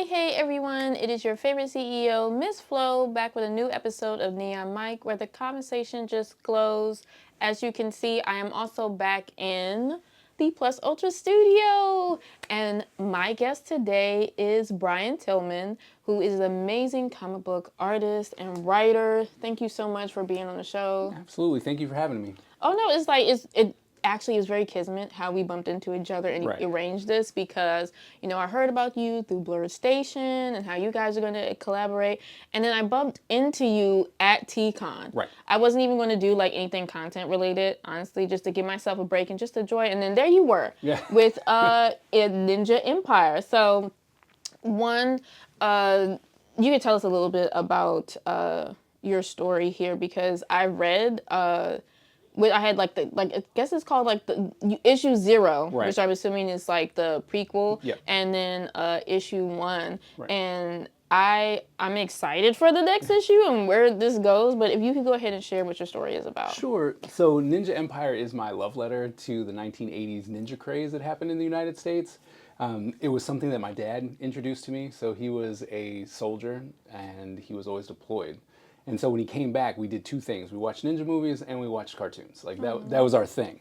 Hey everyone, it is your favorite CEO, Miss Flo, back with a new episode of Neon Mike where the conversation just glows. As you can see, I am also back in the Plus Ultra studio. And my guest today is Bryan Tillman, who is an amazing comic book artist and writer. Thank you so much for being on the show. Absolutely. Thank you for having me. Oh no, it actually is very kismet how we bumped into each other and arranged this because, I heard about you through Blurred Station and how you guys are going to collaborate. And then I bumped into you at TCon. Right. I wasn't even going to do like anything content related, honestly, just to give myself a break and just enjoy it. And then there you were with Ninja Empire. So one, you could tell us a little bit about your story here because I read I had I guess it's called like the issue 0, which I'm assuming is like the prequel, and then issue 1, and I'm excited for the next issue and where this goes. But if you could go ahead and share what your story is about. Sure. So Ninja Empire is my love letter to the 1980s ninja craze that happened in the United States. It was something that my dad introduced to me. So he was a soldier and he was always deployed. And so when he came back, we did two things. We watched ninja movies and we watched cartoons. Like that was our thing.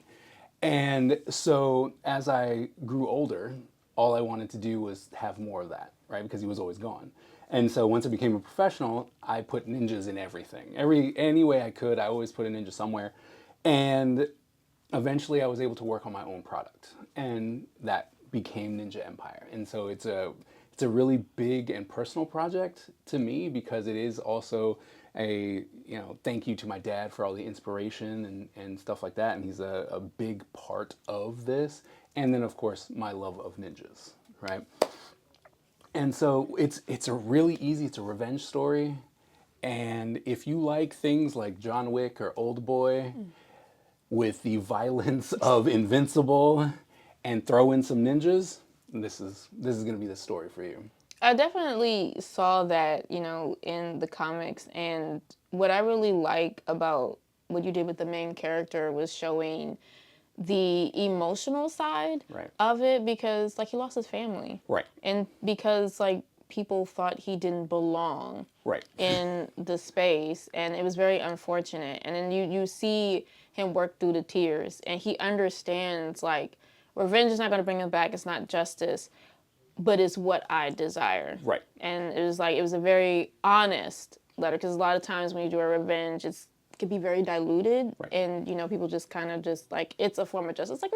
And so as I grew older, all I wanted to do was have more of that, right? Because he was always gone. And so once I became a professional, I put ninjas in everything. Any way I could, I always put a ninja somewhere. And eventually I was able to work on my own product. And that became Ninja Empire. And so it's a really big and personal project to me because it is also a thank you to my dad for all the inspiration and stuff like that, and he's a big part of this, and then of course my love of ninjas, right? And so it's a really easy, it's a revenge story, and if you like things like John Wick or Old Boy with the violence of Invincible and throw in some ninjas, this is going to be the story for you. I definitely saw that, in the comics, and what I really like about what you did with the main character was showing the emotional side of it because, he lost his family. Right. And because, people thought he didn't belong in the space, and it was very unfortunate. And then you see him work through the tears, and he understands, revenge is not going to bring him back. It's not justice. But it's what I desire. Right. And it was a very honest letter because a lot of times when you do a revenge, it can be very diluted. Right. And, people just kind of it's a form of justice. It's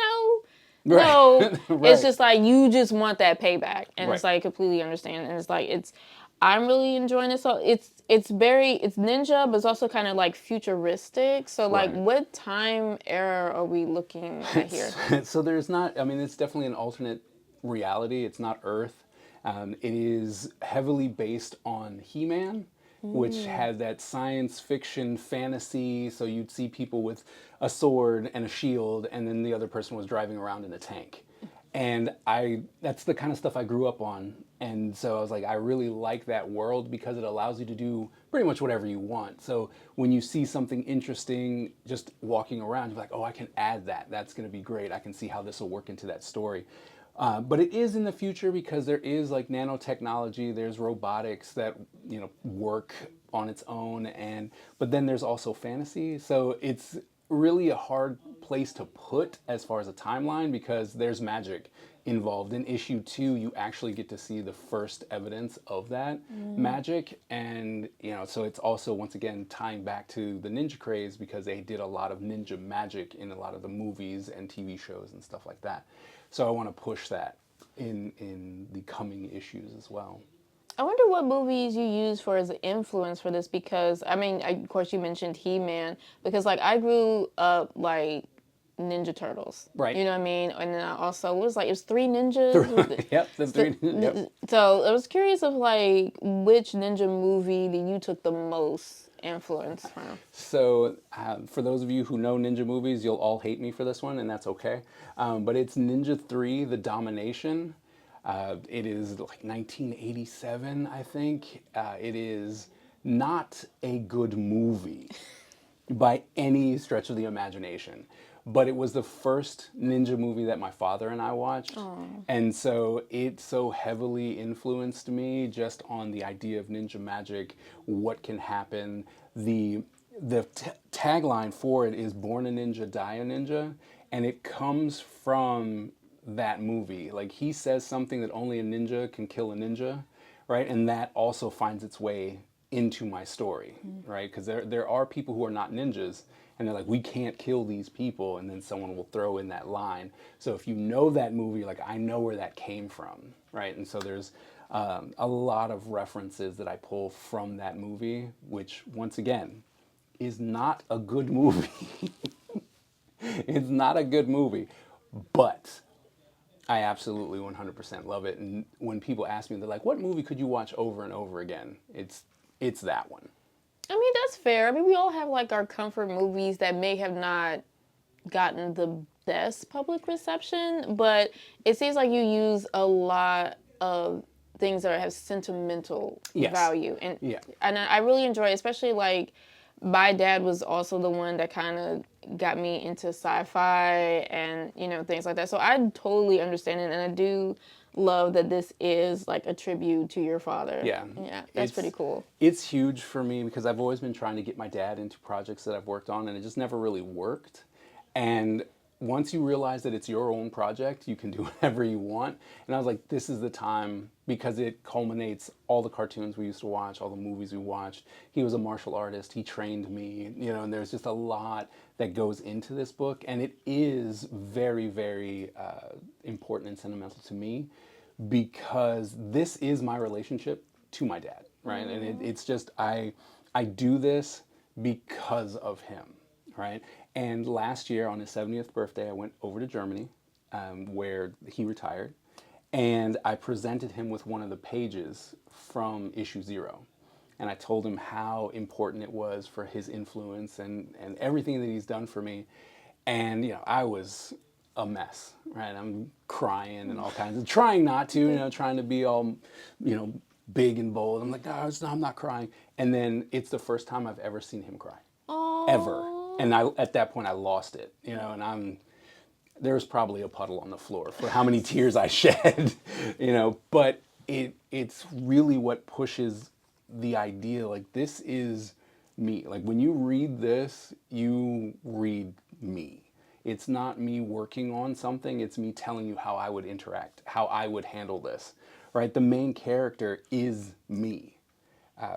no. It's just you just want that payback. And it's completely understand. And it's I'm really enjoying it. So it's ninja, but it's also kind of futuristic. So what time era are we looking at here? So there's not, it's definitely an alternate reality. It's not Earth. It is heavily based on He-Man, which had that science fiction fantasy. So you'd see people with a sword and a shield, and then the other person was driving around in a tank. And that's the kind of stuff I grew up on. And so I was I really like that world because it allows you to do pretty much whatever you want. So when you see something interesting just walking around, you're oh, I can add that. That's going to be great. I can see how this will work into that story. But it is in the future because there is nanotechnology, there's robotics that work on its own, but then there's also fantasy. So it's really a hard place to put as far as a timeline because there's magic involved. In issue 2, you actually get to see the first evidence of that magic, and so it's also once again tying back to the ninja craze because they did a lot of ninja magic in a lot of the movies and TV shows and stuff like that. So I want to push that in the coming issues as well. I wonder what movies you use for as an influence for this because, of course you mentioned He-Man because, I grew up, Ninja Turtles. Right. You know what I mean? And then I also, it was 3 ninjas? Yep, the 3 yep. So I was curious of, which ninja movie that you took the most influence from. So for those of you who know ninja movies, you'll all hate me for this one, and that's okay. But it's Ninja 3, The Domination. It is 1987, I think. It is not a good movie by any stretch of the imagination. but it was the first ninja movie that my father and I watched. And so it so heavily influenced me just on the idea of ninja magic, what can happen. The tagline for it is "Born a Ninja, Die a Ninja," and it comes from that movie. Like, he says something that only a ninja can kill a ninja, right? And that also finds its way into my story, right? Because there are people who are not ninjas, and they're like, we can't kill these people, and then someone will throw in that line. So if you know that movie, like, I know where that came from, right? And so there's a lot of references that I pull from that movie, which, once again, is not a good movie. It's not a good movie, but I absolutely 100% love it. And when people ask me, they're like, what movie could you watch over and over again? It's that one. I mean, that's fair. I mean, we all have like our comfort movies that may have not gotten the best public reception, but it seems like you use a lot of things that have sentimental Yes. value, and Yeah. and I really enjoy it, especially like my dad was also the one that kind of got me into sci-fi and things like that. So I totally understand it, and I do love that this is like a tribute to your father. Yeah. Yeah, that's pretty cool. It's huge for me because I've always been trying to get my dad into projects that I've worked on, and it just never really worked. And once you realize that it's your own project, you can do whatever you want. And I was like, this is the time, because it culminates all the cartoons we used to watch, all the movies we watched. He was a martial artist. He trained me, and there's just a lot that goes into this book. And it is very, very important and sentimental to me, because this is my relationship to my dad, right? And it's just, I do this because of him, right? And last year on his 70th birthday, I went over to Germany, where he retired, and I presented him with one of the pages from issue 0. And I told him how important it was for his influence and everything that he's done for me. And, I was a mess, right? I'm crying and all kinds of, trying not to, trying to be all, big and bold. I'm like, no, I'm not crying. And then it's the first time I've ever seen him cry. Aww. Ever. And at that point I lost it, and there's probably a puddle on the floor for how many tears I shed, but it's really what pushes the idea, like, this is me. Like, when you read this, you read me. It's not me working on something, it's me telling you how I would interact, how I would handle this, right? The main character is me.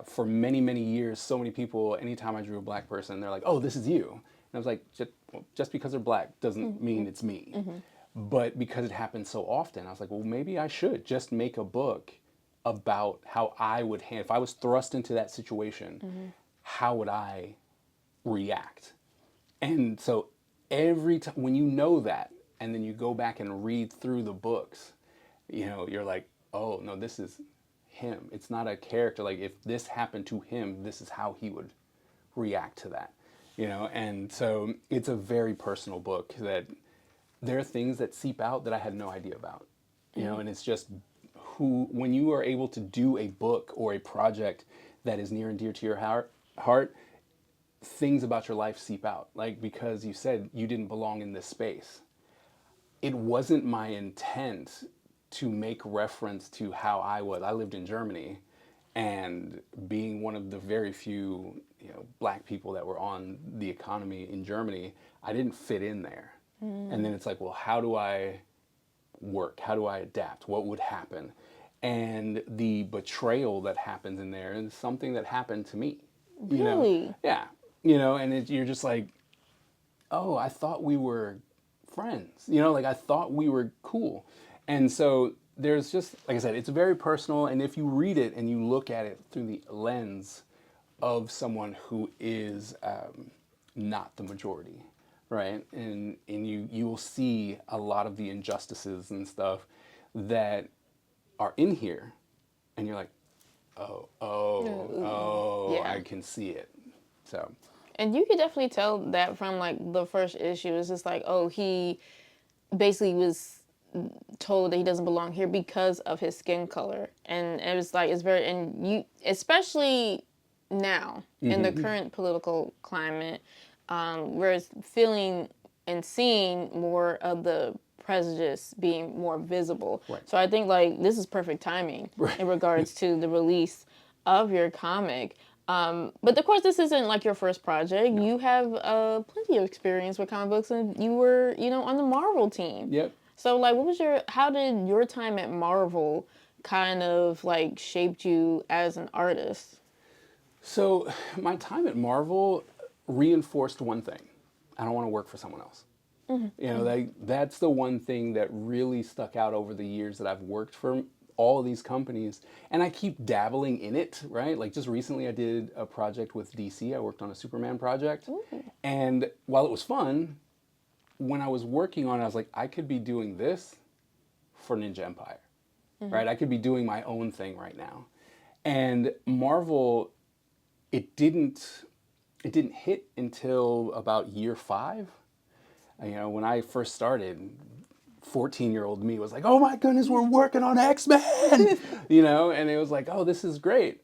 For many, many years, so many people, anytime I drew a black person, they're like, oh, this is you. And I was like, just because they're black doesn't mean it's me. But because it happens so often, I was like, well, maybe I should just make a book about how I would handle, if I was thrust into that situation, how would I react? And so every time, when you know that, and then you go back and read through the books, you're like, oh, no, this is him. It's not a character. Like, if this happened to him, this is how he would react to that, and so it's a very personal book, that there are things that seep out that I had no idea about, and it's just when you are able to do a book or a project that is near and dear to your heart, things about your life seep out. Like, because you said you didn't belong in this space. It wasn't my intent to make reference to how I was. I lived in Germany, and being one of the very few, black people that were on the economy in Germany, I didn't fit in there. And then it's like, well, how do I work? How do I adapt? What would happen? And the betrayal that happens in there is something that happened to me. Really? Yeah. And you're just like, oh, I thought we were friends. Like, I thought we were cool. And so there's just, like I said, it's very personal. And if you read it and you look at it through the lens of someone who is not the majority, right? And you will see a lot of the injustices and stuff that are in here. And you're like, oh, Yeah. I can see it. So. And you could definitely tell that from like the first issue. It's just like, oh, he basically was told that he doesn't belong here because of his skin color, and it was like, it's very, and you, especially now in the current political climate, where it's feeling and seeing more of the prejudice being more visible. Right. So I think like this is perfect timing in regards to the release of your comic. But of course, this isn't like your first project. No. You have plenty of experience with comic books, and you were, on the Marvel team. Yep. So like, how did your time at Marvel kind of like shaped you as an artist? So my time at Marvel reinforced one thing: I don't want to work for someone else. Mm-hmm. That's the one thing that really stuck out over the years that I've worked for all of these companies, and I keep dabbling in it, right? Like just recently I did a project with DC. I worked on a Superman project. Ooh. And while it was fun, when I was working on it, I was like, I could be doing this for Ninja Empire, mm-hmm. right? I could be doing my own thing right now. And Marvel, it didn't hit until about year 5. When I first started, 14-year-old me was like, oh my goodness, we're working on X-Men, and it was like, oh, this is great.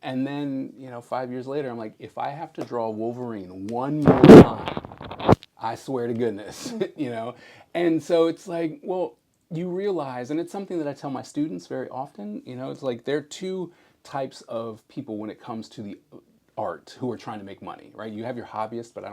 And then, 5 years later, I'm like, if I have to draw Wolverine one more time, I swear to goodness, And so it's like, well, you realize, and it's something that I tell my students very often, it's like there are 2 types of people when it comes to the art who are trying to make money, right? You have your hobbyists, but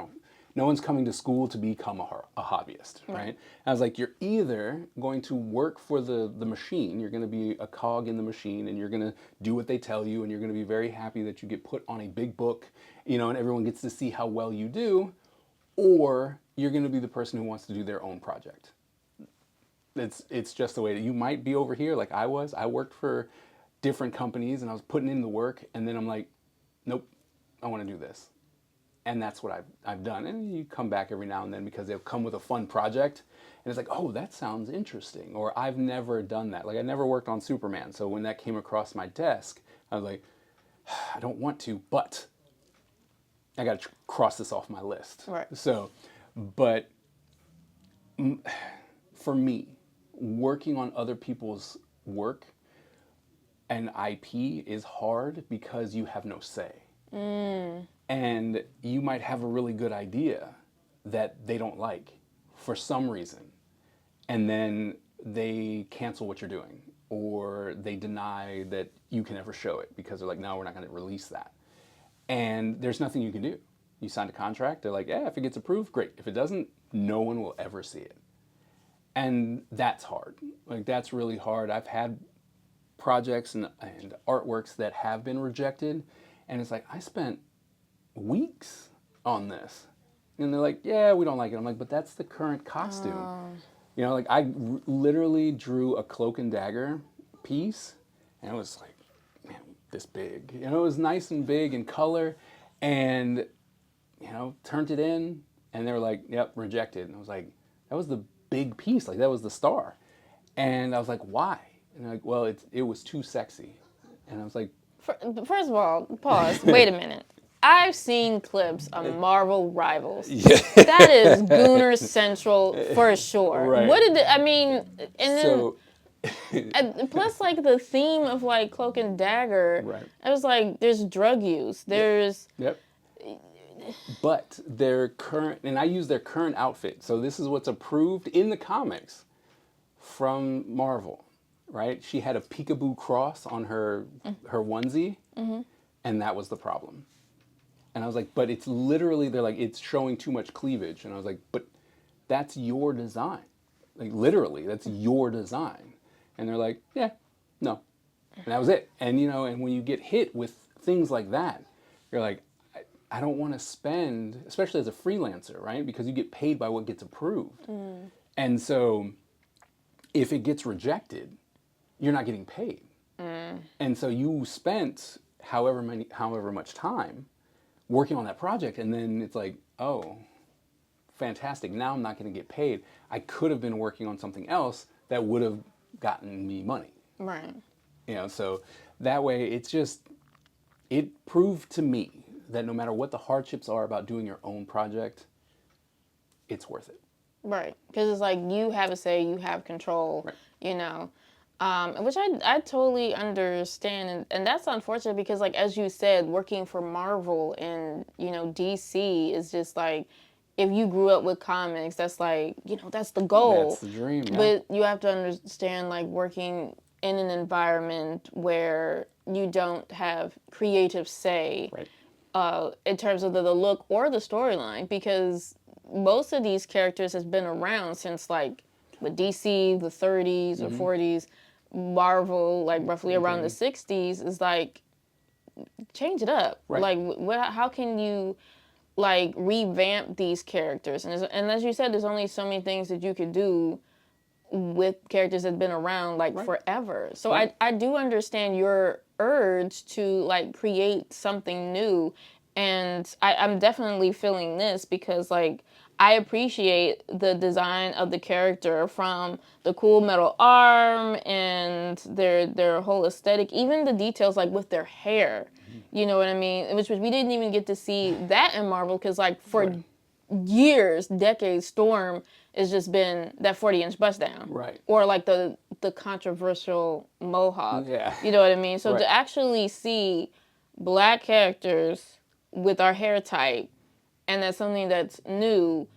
no one's coming to school to become a hobbyist, right? And I was like, you're either going to work for the machine, you're going to be a cog in the machine, and you're going to do what they tell you, and you're going to be very happy that you get put on a big book, and everyone gets to see how well you do, or you're going to be the person who wants to do their own project. It's just the way that you might be over here like I was. I worked for different companies, and I was putting in the work, and then I'm like, nope, I want to do this. And that's what I've done. And you come back every now and then because they'll come with a fun project. And it's like, oh, that sounds interesting. Or I've never done that. Like I never worked on Superman. So when that came across my desk, I was like, I don't want to, but I got to cross this off my list. Right. So, but for me, working on other people's work and IP is hard because you have no say. And you might have a really good idea that they don't like for some reason. And then they cancel what you're doing, or they deny that you can ever show it because they're like, no, we're not going to release that. And there's nothing you can do. You signed a contract. They're like, yeah, if it gets approved, great. If it doesn't, no one will ever see it. And that's hard. Like that's really hard. I've had projects and artworks that have been rejected. And it's like, I spent weeks on this. And they're like, yeah, we don't like it. I'm like, but that's the current costume. Oh. Like I literally drew a Cloak and Dagger piece. And it was like, man, this big. It was nice and big in color. And, turned it in. And they were like, yep, rejected. And I was like, that was the big piece. Like that was the star. And I was like, why? And they're like, well, it was too sexy. And I was like, first of all, pause. Wait a minute. I've seen clips of Marvel Rivals. Yeah. That is Gooner Central for sure. Right. What did and then plus like the theme of like Cloak and Dagger. Right. I was like, there's drug use. There's. Yep. But their current, and I use their current outfit. So this is what's approved in the comics from Marvel. Right? She had a peekaboo cross on her onesie, mm-hmm. and that was the problem. And I was like, but it's literally, they're like, it's showing too much cleavage. And I was like, but that's your design. Like, literally, that's your design. And they're like, yeah, no. And that was it. And, and when you get hit with things like that, you're like, I don't want to spend, especially as a freelancer, right? Because you get paid by what gets approved. Mm. And so if it gets rejected, you're not getting paid. Mm. And so you spent however much time working on that project, and then it's like, oh, fantastic, now I'm not going to get paid. I could have been working on something else that would have gotten me money. Right. So that way it proved to me that no matter what the hardships are about doing your own project, it's worth it. Right. Because it's like you have a say, you have control, right. Which I totally understand. And that's unfortunate because, like, as you said, working for Marvel and, DC is just like, if you grew up with comics, that's like, that's the goal. That's the dream, yeah. But you have to understand, like, working in an environment where you don't have creative say, right. In terms of the look or the storyline, because most of these characters has been around since, like, with DC, the 30s or 40s, Marvel, like, roughly around the 60s, is like, change it up. Right. Like, how can you, like, revamp these characters? And as you said, there's only so many things that you could do with characters that have been around, like, forever. So I do understand your urge to, like, create something new. And I'm definitely feeling this because, like, I appreciate the design of the character, from the cool metal arm and their whole aesthetic, even the details, like, with their hair. You know what I mean? Which we didn't even get to see that in Marvel because, like, for years, decades, Storm has just been that 40-inch bust down. Right. Or, like, the controversial mohawk. Yeah. You know what I mean? So to actually see black characters with our hair type, and that's something that's new,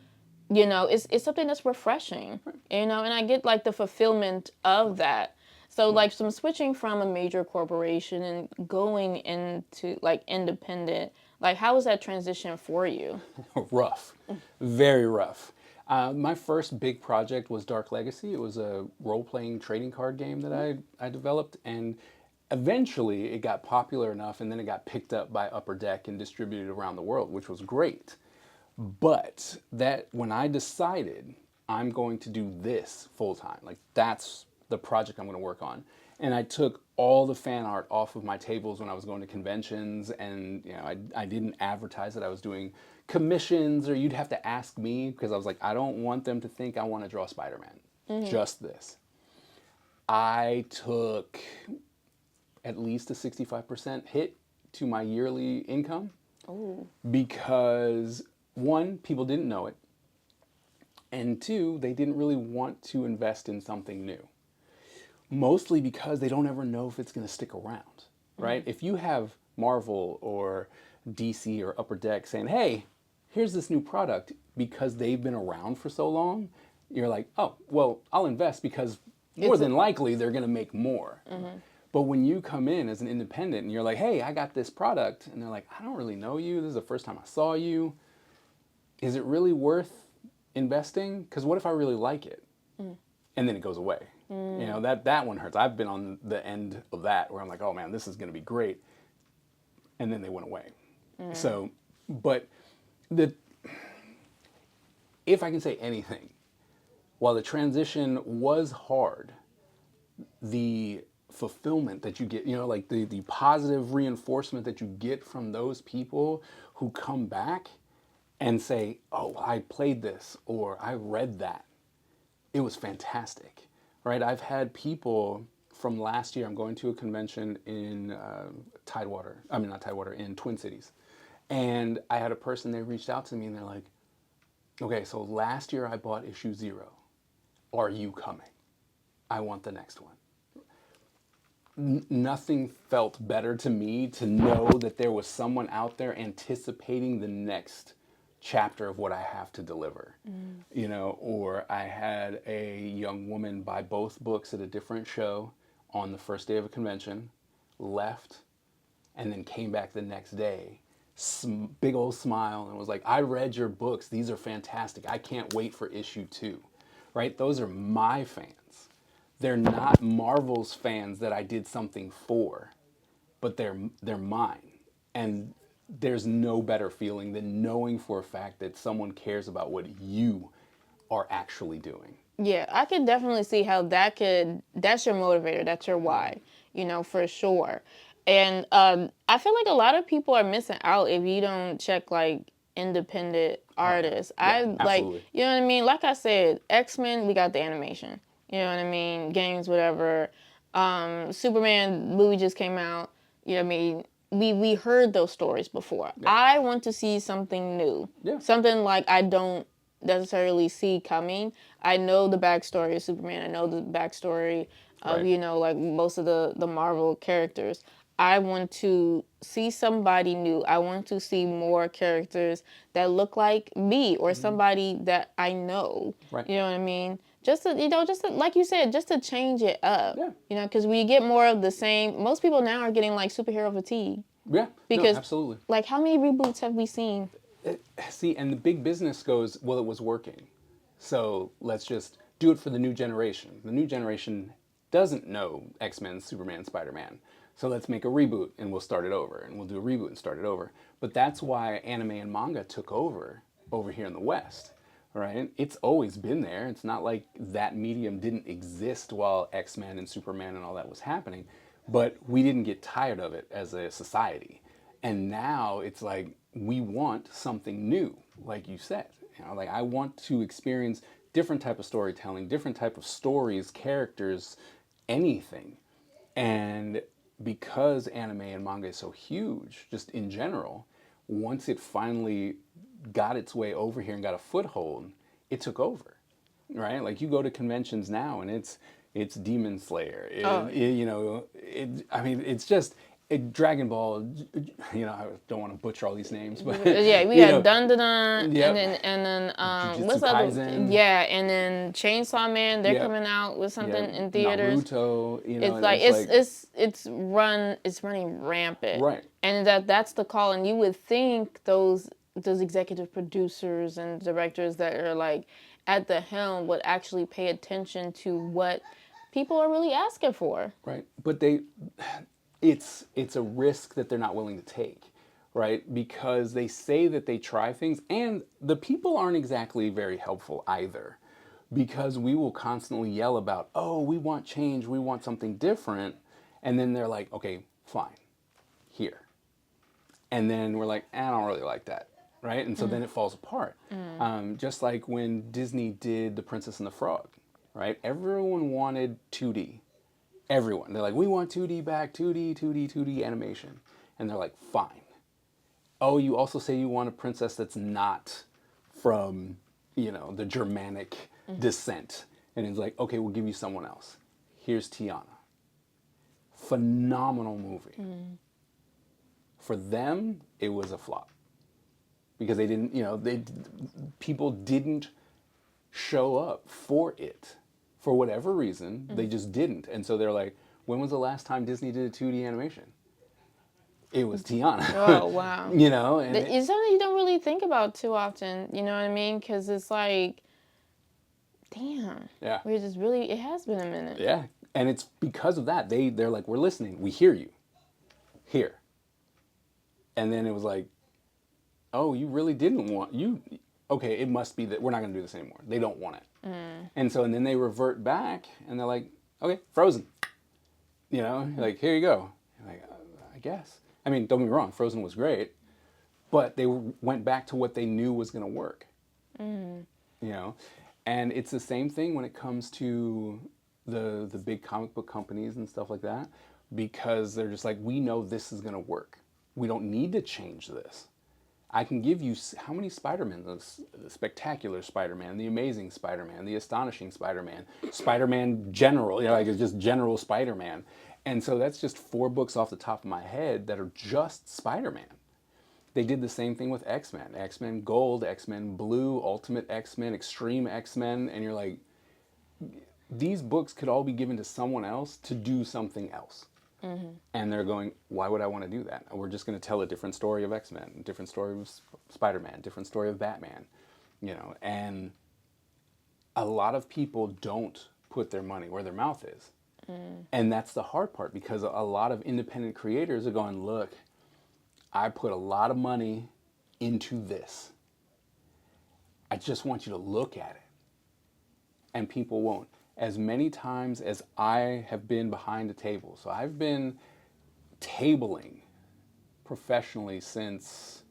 it's something that's refreshing. And I get, like, the fulfillment of that. So, like, some switching from a major corporation and going into, like, independent, like, how was that transition for you? Rough. Very rough. My first big project was Dark Legacy. It was a role-playing trading card game that I developed, and eventually it got popular enough, and then it got picked up by Upper Deck and distributed around the world, which was great. But when I decided I'm going to do this full-time, like, that's the project I'm going to work on, and I took all the fan art off of my tables when I was going to conventions, and I didn't advertise that I was doing commissions, or you'd have to ask me, because I was like, I don't want them to think I want to draw Spider-Man. Just this. I took at least a 65% hit to my yearly income. Ooh. Because, one, people didn't know it, and two, they didn't really want to invest in something new. Mostly because they don't ever know if it's going to stick around, right? If you have Marvel or DC or Upper Deck saying, hey, here's this new product, because they've been around for so long, you're like, oh, well, I'll invest because more than likely they're going to make more. But when you come in as an independent and you're like, hey, I got this product, and they're like, I don't really know you. This is the first time I saw you. Is it really worth investing? Because what if I really like it? And then it goes away. That one hurts. I've been on the end of that where I'm like, oh man, this is going to be great. And then they went away. So, but if I can say anything, while the transition was hard, the fulfillment that you get, like the positive reinforcement that you get from those people who come back and say, oh, I played this, or I read that, it was fantastic, right? I've had people from last year, I'm going to a convention in in Twin Cities. And I had a person, they reached out to me and they're like, okay, so last year I bought issue 0. Are you coming? I want the next one. Nothing felt better to me to know that there was someone out there anticipating the next chapter of what I have to deliver. Or I had a young woman buy both books at a different show on the first day of a convention, left, and then came back the next day, big old smile, and was like, I read your books. These are fantastic. I can't wait for issue 2, right? Those are my fans. They're not Marvel's fans that I did something for, but they're mine. And there's no better feeling than knowing for a fact that someone cares about what you are actually doing. Yeah, I could definitely see how that's your motivator, that's your why, for sure. And I feel like a lot of people are missing out if you don't check, like, independent artists. Absolutely. You know what I mean? Like I said, X-Men, we got the animation. You know what I mean? Games, whatever. Superman movie just came out. You know what I mean? We heard those stories before. Yeah. I want to see something new. Yeah. Something like I don't necessarily see coming. I know the backstory of Superman. I know the backstory of, like, most of the Marvel characters. I want to see somebody new. I want to see more characters that look like me or somebody that I know. Right. You know what I mean? Just to, like you said, just to change it up. Yeah. You know, because we get more of the same. Most people now are getting like superhero fatigue. Yeah. Because, no, absolutely. like, how many reboots have we seen? See, and the big business goes, well, it was working. So let's just do it for the new generation. The new generation doesn't know X-Men, Superman, Spider-Man. So let's make a reboot and we'll start it over. And we'll do a reboot and start it over. But that's why anime and manga took over here in the West, right? It's always been there. It's not like that medium didn't exist while X-Men and Superman and all that was happening. But we didn't get tired of it as a society. And now it's like we want something new, like you said. You know, like I want to experience different type of storytelling, different type of stories, characters, anything. And because anime and manga is so huge, just in general, once it finally got its way over here and got a foothold, it took over, right? Like you go to conventions now and it's Demon Slayer. I mean, it's just Dragon Ball. You know, I don't want to butcher all these names, but Yeah, we got Dun Dun Dun, Yep. and then Jujutsu what's other? Kaisen. Yeah, and then Chainsaw Man. They're Yep. coming out with something Yeah, in theaters. Naruto. You know, It's like it's running rampant. Right. And that's the call. And you would think those executive producers and directors that are like at the helm would actually pay attention to what people are really asking for. Right. But it's a risk that they're not willing to take, right? Because they say that they try things and the people aren't exactly very helpful either. Because we will constantly yell about, oh, we want change, we want something different. And then they're like, okay, fine, here. And then we're like, I don't really like that, right? And so then it falls apart. Just like when Disney did The Princess and the Frog, right? Everyone wanted 2D. Everyone. They're like, we want 2D back, 2D animation. And they're like, fine. Oh, you also say you want a princess that's not from, the Germanic descent. And it's like, okay, we'll give you someone else. Here's Tiana. Phenomenal movie. For them, it was a flop. Because they didn't, people didn't show up for it. For whatever reason, they just didn't. And so they're like, when was the last time Disney did a 2D animation? It was Tiana. Oh, wow. And it's something you don't really think about too often, you know what I mean? Because it's like, damn. Yeah. It has been a minute. Yeah. And it's because of that. They're like, we're listening. We hear you. Here. And then it was like, oh, you really didn't want, okay, it must be that we're not going to do this anymore. They don't want it. And then they revert back and they're like, okay, Frozen. Like, here you go. Like, I guess. I mean, don't get me wrong, Frozen was great, but they went back to what they knew was going to work. And it's the same thing when it comes to the big comic book companies and stuff like that, because they're just like, we know this is going to work. We don't need to change this. I can give you how many Spider-Man, the Spectacular Spider-Man, the Amazing Spider-Man, the Astonishing Spider-Man, Spider-Man General, like it's just General Spider-Man. And so that's just 4 books off the top of my head that are just Spider-Man. They did the same thing with X-Men. X-Men Gold, X-Men Blue, Ultimate X-Men, Extreme X-Men, and you're like, these books could all be given to someone else to do something else. And they're going, why would I want to do that? We're just going to tell a different story of X-Men, a different story of Spider-Man, different story of Batman, and a lot of people don't put their money where their mouth is. And that's the hard part, because a lot of independent creators are going, look, I put a lot of money into this. I just want you to look at it. And people won't. As many times as I have been behind a table, so I've been tabling professionally since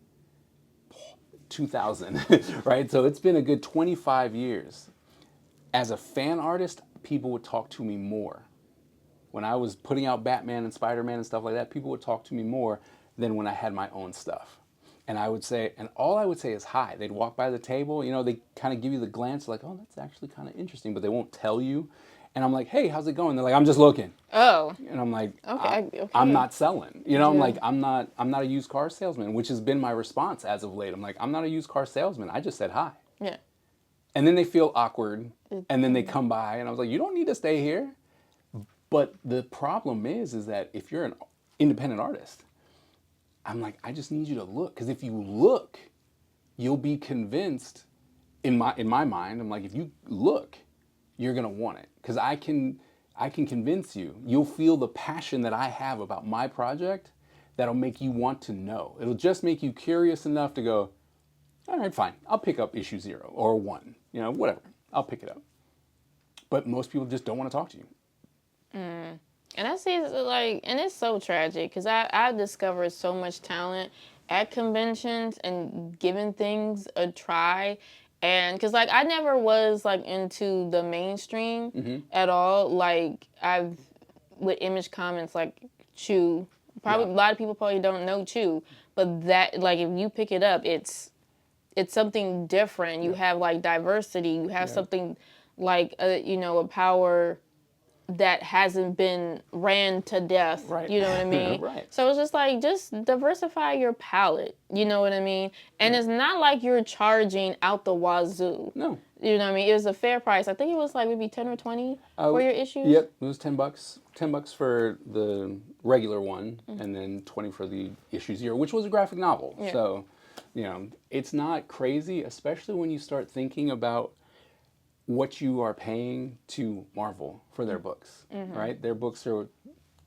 2000, right? So it's been a good 25 years. As a fan artist, people would talk to me more. When I was putting out Batman and Spider-Man and stuff like that, people would talk to me more than when I had my own stuff. And I would say, and all I would say is hi. They'd walk by the table, they kind of give you the glance like, oh, that's actually kind of interesting, but they won't tell you. And I'm like, hey, how's it going? They're like, I'm just looking. Oh. And I'm like, Okay. I'm not selling. You know, I'm Yeah. like, I'm not a used car salesman, which has been my response as of late. I'm like, I'm not a used car salesman. I just said hi. Yeah. And then they feel awkward, and then they come by, and I was like, you don't need to stay here. But the problem is that if you're an independent artist, I'm like, I just need you to look, because if you look, you'll be convinced. In my mind, I'm like, if you look, you're gonna want it, because I can convince you. You'll feel the passion that I have about my project. That'll make you want to know. It'll just make you curious enough to go, all right, fine, I'll pick up issue 0 or 1, you know, whatever. I'll pick it up. But most people just don't want to talk to you. And I see it's like, and it's so tragic because I've discovered so much talent at conventions and giving things a try. And because like I never was like into the mainstream at all. Like I've, with image comments like Chew, probably a lot of people probably don't know Chew, but that like if you pick it up, it's something different. You have like diversity. You have something like a power that hasn't been ran to death. Right. You know what I mean? Right. So it's just like, just diversify your palette. You know what I mean? And it's not like you're charging out the wazoo. No. You know what I mean? It was a fair price. I think it was like maybe 10 or 20 for your issues. Yep, it was $10. $10 for the regular one, and then 20 for the issue 0, which was a graphic novel. Yeah. So, you know, it's not crazy, especially when you start thinking about what you are paying to Marvel for their books, right? Their books are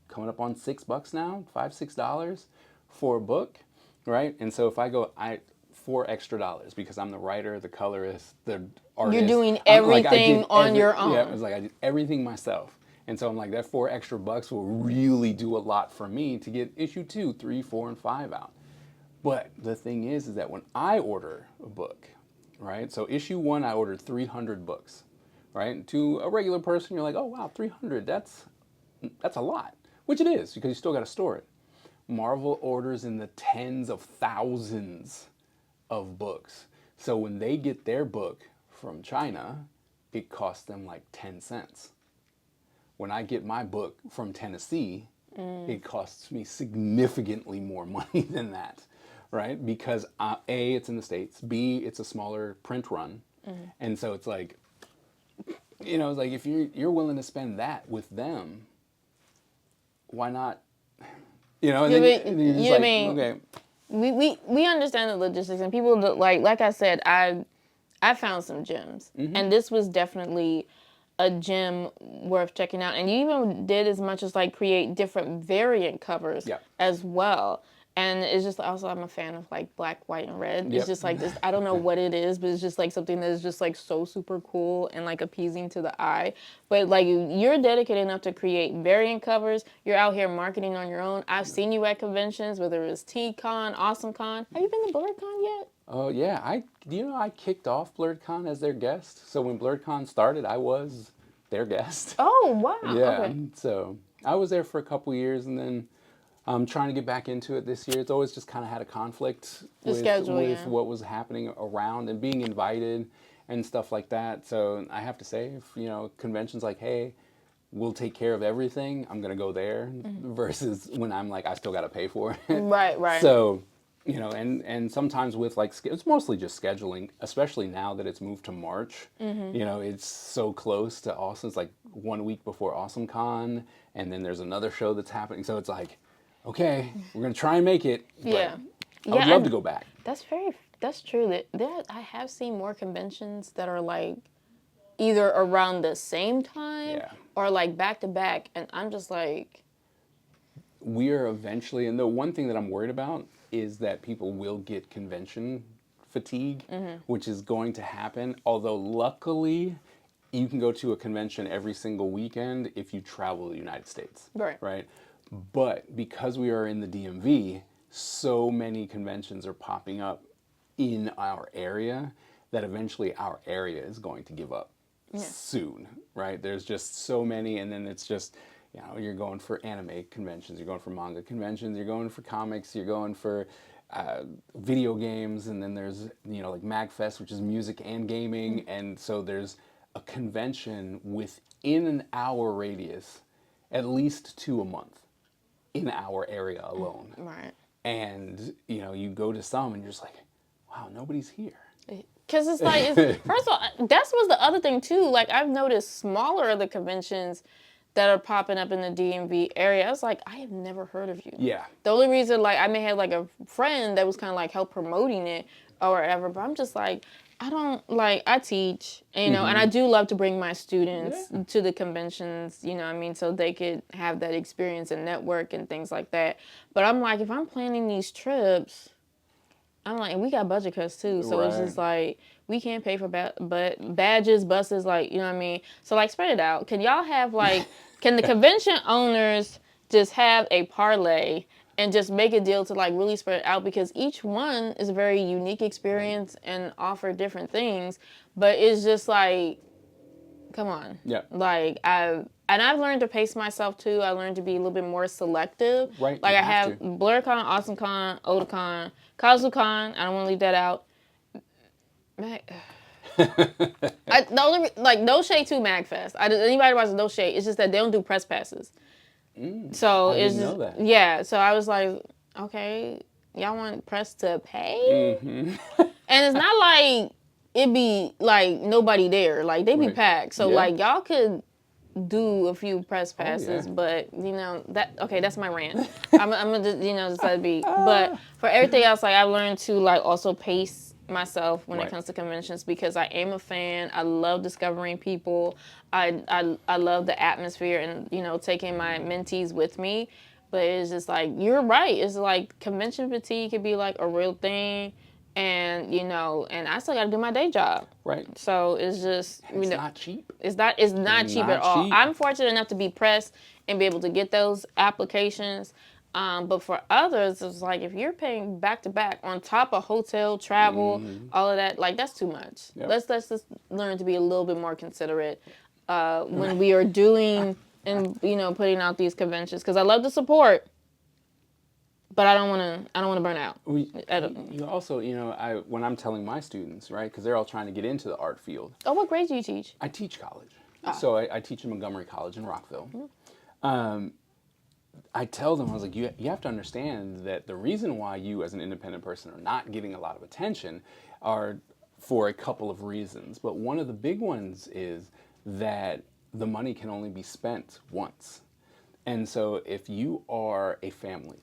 coming up on $6 now, $5-6 for a book, right? And so if I go, $4 extra because I'm the writer, the colorist, the artist. You're doing everything on your own. Yeah, it was like I did everything myself. And so I'm like, that $4 extra will really do a lot for me to get issue 2, 3, 4, and 5 out. But the thing is that when I order a book, right? So issue 1, I ordered 300 books, right? To a regular person, you're like, oh wow, 300, that's a lot, which it is because you still got to store it. Marvel orders in the tens of thousands of books. So when they get their book from China, it costs them like 10 cents. When I get my book from Tennessee, it costs me significantly more money than that. Right? Because A, it's in the States. B, it's a smaller print run. And so it's like, you know, it's like if you're willing to spend that with them, why not? You know, and then you're just like, okay. We understand the logistics, and people like I said, I found some gems, and this was definitely a gem worth checking out. And you even did as much as like create different variant covers as well. And it's just also, I'm a fan of like black, white, and red. It's just like this, I don't know what it is, but it's just like something that's just like so super cool and like appeasing to the eye. But like you're dedicated enough to create variant covers. You're out here marketing on your own. I've seen you at conventions, whether it was T-Con, AwesomeCon. Have you been to BlurredCon yet? Oh yeah, I kicked off BlurredCon as their guest. So when BlurredCon started, I was their guest. Oh wow. Yeah. Okay. So I was there for a couple years, and then I'm trying to get back into it this year. It's always just kind of had a conflict with what was happening around and being invited and stuff like that. So I have to say, if conventions like, hey, we'll take care of everything, I'm gonna go there versus when I'm like, I still got to pay for it. Right. So, and sometimes with like, it's mostly just scheduling, especially now that it's moved to March. It's so close to Austin. It's like 1 week before AwesomeCon, and then there's another show that's happening. So it's like, okay, we're gonna try and make it. But I would love to go back. That's true. I have seen more conventions that are like either around the same time or like back to back, and I'm just like, we are eventually, and the one thing that I'm worried about is that people will get convention fatigue, which is going to happen. Although luckily, you can go to a convention every single weekend if you travel the United States. Right. But because we are in the DMV, so many conventions are popping up in our area that eventually our area is going to give up soon, right? There's just so many, and then it's just, you're going for anime conventions, you're going for manga conventions, you're going for comics, you're going for video games, and then there's, like MagFest, which is music and gaming, and so there's a convention within an hour radius, at least 2 a month in our area alone. Right. And, you know, you go to some and you're just like, wow, nobody's here. Because it's like, first of all, that was the other thing too. Like, I've noticed smaller of the conventions that are popping up in the DMV area. I was like, I have never heard of you. Yeah. The only reason, like, I may have like a friend that was kind of like help promoting it or whatever, but I'm just like, I don't, like, I teach, you know, and I do love to bring my students to the conventions, you know what I mean, so they could have that experience and network and things like that. But I'm like, if I'm planning these trips, I'm like, and we got budget cuts too, so it's just like, we can't pay for badges, buses, like, you know what I mean? So, like, spread it out. Can y'all have, like, can the convention owners just have a parlay and just make a deal to, like, really spread it out? Because each one is a very unique experience and offer different things, but it's just like, come on. Yeah. Like, I've learned to pace myself too. I learned to be a little bit more selective. Right. Like, I have BlurCon, AwesomeCon, OtaCon, KazuCon. I don't want to leave that out. No shade to MagFest. Anybody watches No Shade. It's just that they don't do press passes. So I didn't know that. Yeah. So I was like, okay, y'all want press to pay? And it's not like it be like nobody there. Like, they be packed. So like, y'all could do a few press passes, but you know that's my rant. I'm gonna just, you know, just let it be. But for everything else, like, I've learned to, like, also pace myself when it comes to conventions, because I am a fan. I love discovering people. I love the atmosphere and, you know, taking my mentees with me. But it's just like, you're right. It's like convention fatigue could be like a real thing. And, you know, and I still got to do my day job. Right. So it's just, it's not cheap. It's not cheap at all. I'm fortunate enough to be pressed and be able to get those applications. But for others, it's like, if you're paying back to back on top of hotel, travel, all of that, like, that's too much. Yep. Let's just learn to be a little bit more considerate when we are doing and, you know, putting out these conventions. Because I love the support, but I don't want to burn out. You also, you know, when I'm telling my students, right, because they're all trying to get into the art field. Oh, what grade do you teach? I teach college. So I teach at Montgomery College in Rockville. I tell them, I was like, you have to understand that the reason why you as an independent person are not getting a lot of attention are for a couple of reasons. But one of the big ones is that the money can only be spent once. And so if you are a family,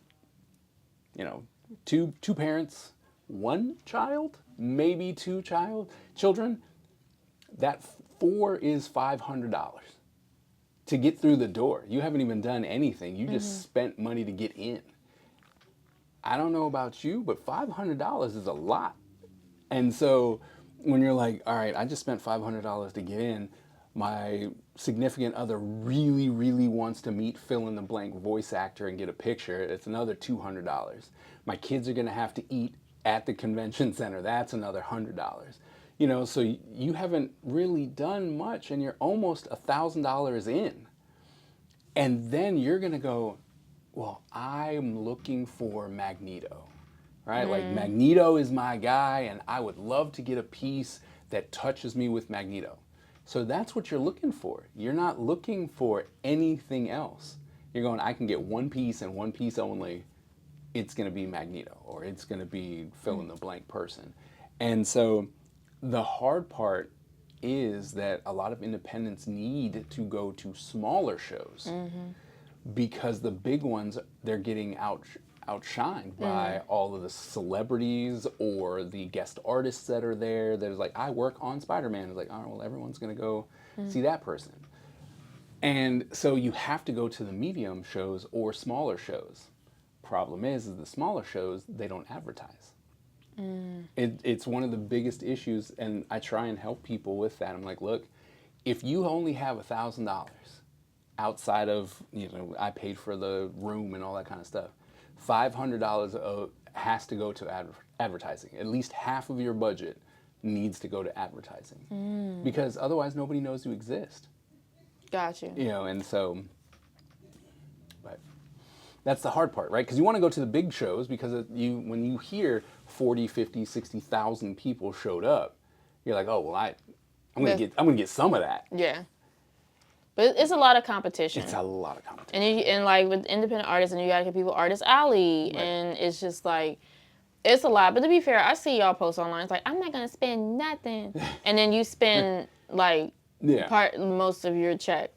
you know, two parents, one child, maybe two children, that 4 is $500 to get through the door. You haven't even done anything. You just spent money to get in. I don't know about you, but $500 is a lot. And so when you're like, all right, I just spent $500 to get in, my significant other really, really wants to meet fill-in-the-blank voice actor and get a picture, it's another $200. My kids are going to have to eat at the convention center. That's another $100. You know, so you haven't really done much, and you're almost $1,000 in. And then you're going to go, well, I'm looking for Magneto, right? Like, Magneto is my guy, and I would love to get a piece that touches me with Magneto. So that's what you're looking for. You're not looking for anything else. You're going, I can get one piece and one piece only. It's going to be Magneto, or it's going to be fill-in-the-blank person. And so the hard part is that a lot of independents need to go to smaller shows because the big ones, they're getting outshined by all of the celebrities or the guest artists that are there. There's like, I work on Spider-Man. It's like, all right, well, everyone's going to go see that person. And so you have to go to the medium shows or smaller shows. Problem is the smaller shows, they don't advertise. It's one of the biggest issues, and I try and help people with that. I'm like, look, if you only have $1,000 outside of, you know, I paid for the room and all that kind of stuff, $500 has to go to advertising. At least half of your budget needs to go to advertising because otherwise nobody knows you exist. Gotcha. You know, and so, but that's the hard part, right? Because you want to go to the big shows because when you hear 40, 50, 60,000 people showed up, you're like, oh, well, I'm gonna get some of that. Yeah. But it's a lot of competition. It's a lot of competition. And like with independent artists, and you gotta get people Artist Alley, Right. and it's just like, it's a lot. But to be fair, I see y'all post online. It's like, I'm not gonna spend nothing, and then you spend like most of your check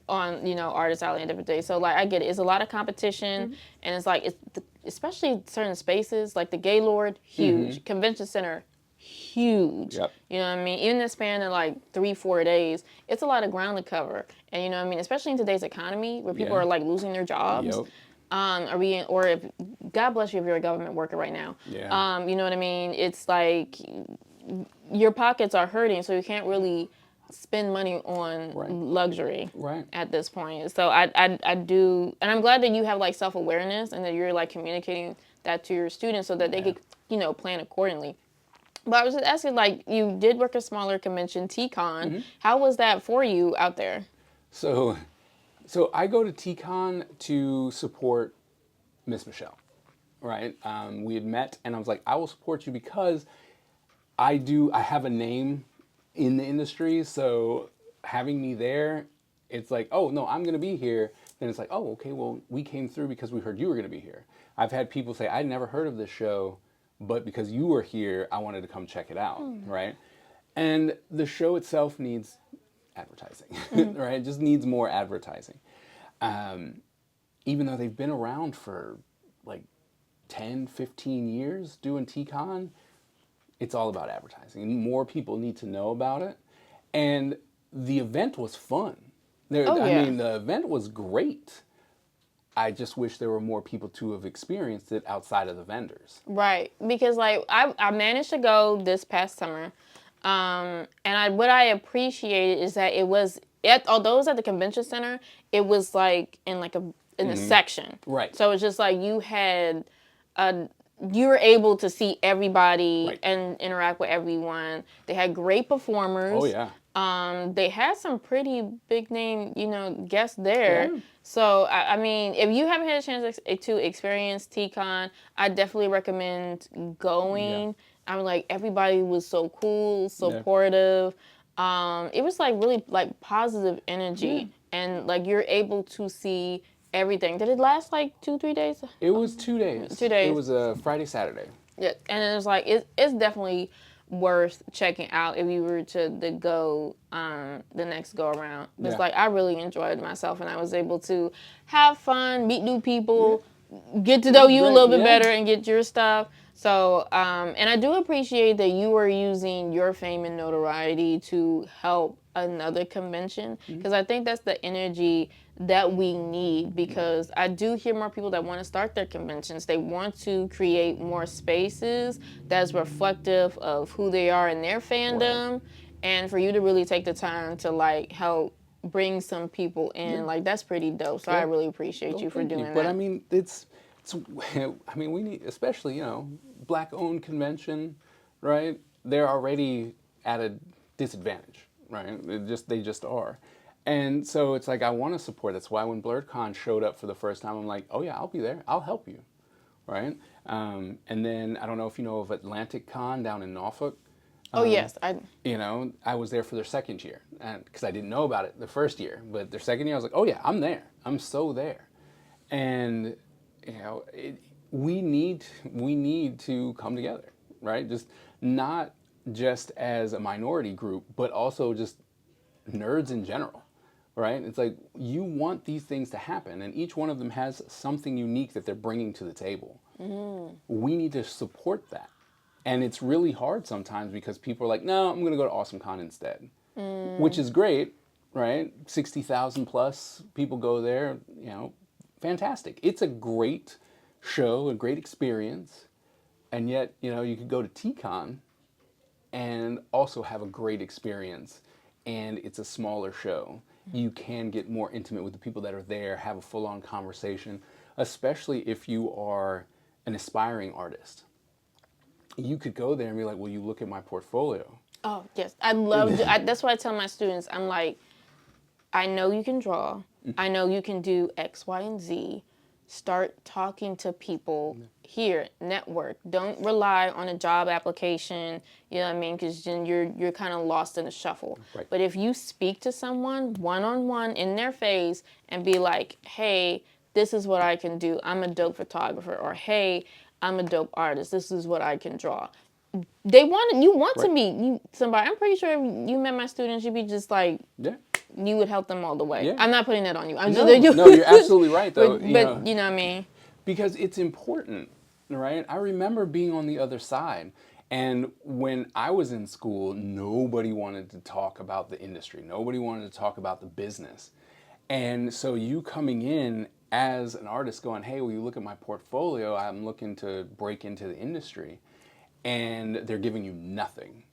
on Artist Alley and different things. So like, I get it. It's a lot of competition, and it's like especially certain spaces like the Gaylord, huge convention center. Huge. Yep. You know what I mean? Even the span of like 3-4 days, it's a lot of ground to cover. And you know what I mean? Especially in today's economy where people are like losing their jobs. Yep. Or if, God bless you if you're a government worker right now. Yeah. You know what I mean? It's like your pockets are hurting, so you can't really spend money on luxury at this point. So I do, and I'm glad that you have like self-awareness and that you're like communicating that to your students so that they could, plan accordingly. But I was just asking, like, you did work a smaller convention, TCon. How was that for you out there? So I go to TCon to support Miss Michelle, right? We had met, and I was like, I will support you because I have a name in the industry, so having me there, it's like, oh, no, I'm going to be here. Then it's like, oh, okay, well, we came through because we heard you were going to be here. I've had people say, I'd never heard of this show, but because you were here, I wanted to come check it out, right? And the show itself needs advertising, right? It just needs more advertising. Even though they've been around for like 10, 15 years doing TCon, it's all about advertising. More people need to know about it. And the event was fun. I mean, the event was great. I just wish there were more people to have experienced it outside of the vendors. Right. Because, like, I managed to go this past summer. And what I appreciated is that it was, although it was at the convention center, it was, like, in a section. Right. So it's just, like, you were able to see everybody and interact with everyone. They had great performers. Oh, yeah. They had some pretty big name, guests there. Yeah. So, I mean, if you haven't had a chance to experience TCon, I definitely recommend going. Yeah. I mean, like, everybody was so cool, supportive. Yeah. It was, like, really, like, positive energy. Yeah. And, like, you're able to see everything. Did it last, like, 2-3 days? It was 2 days. 2 days. It was a Friday, Saturday. Yeah, and it was, like, it's definitely worth checking out if you were to go the next go around. It's like, I really enjoyed myself, and I was able to have fun, meet new people, get to know you a little bit better, and get your stuff. So, and I do appreciate that you are using your fame and notoriety to help another convention, because I think that's the energy that we need, because I do hear more people that want to start their conventions. They want to create more spaces that's reflective of who they are in their fandom, and for you to really take the time to like help bring some people in, like that's pretty dope. So I really appreciate you for doing that. But I mean, I mean, we need, especially, Black-owned convention, right? They're already at a disadvantage, right? They just are. And so it's like, I want to support. That's why when BlurredCon showed up for the first time, I'm like, oh yeah, I'll be there. I'll help you, right? And then I don't know if you know of Atlantic Con down in Norfolk. Oh yes, I was there for their second year, because I didn't know about it the first year. But their second year, I was like, oh yeah, I'm there. I'm so there. And we need to come together, right? Not just as a minority group, but also just nerds in general, right? It's like, you want these things to happen, and each one of them has something unique that they're bringing to the table. We need to support that. And it's really hard sometimes because people are like, no, I'm going to go to AwesomeCon instead, which is great, right? 60,000 plus people go there, fantastic. It's a great show, a great experience, and yet, you could go to TCon and also have a great experience, and it's a smaller show. You can get more intimate with the people that are there, have a full-on conversation, especially if you are an aspiring artist. You could go there and be like, will you look at my portfolio? Oh, yes. I love that's what I tell my students. I'm like, I know you can draw. I know you can do X, Y, and Z. start talking to people here, network. Don't rely on a job application, you know what I mean, because then you're kind of lost in the shuffle. Right. But if you speak to someone one-on-one in their face and be like, hey, this is what I can do. I'm a dope photographer. Or, hey, I'm a dope artist. This is what I can draw. You want to meet somebody. I'm pretty sure if you met my students, you'd be just like, you would help them all the way. Yeah. I'm not putting that on you. No, you're absolutely right, though. But you know what I mean? Because it's important, right? I remember being on the other side. And when I was in school, nobody wanted to talk about the industry. Nobody wanted to talk about the business. And so you coming in as an artist going, hey, will you look at my portfolio? I'm looking to break into the industry. And they're giving you nothing.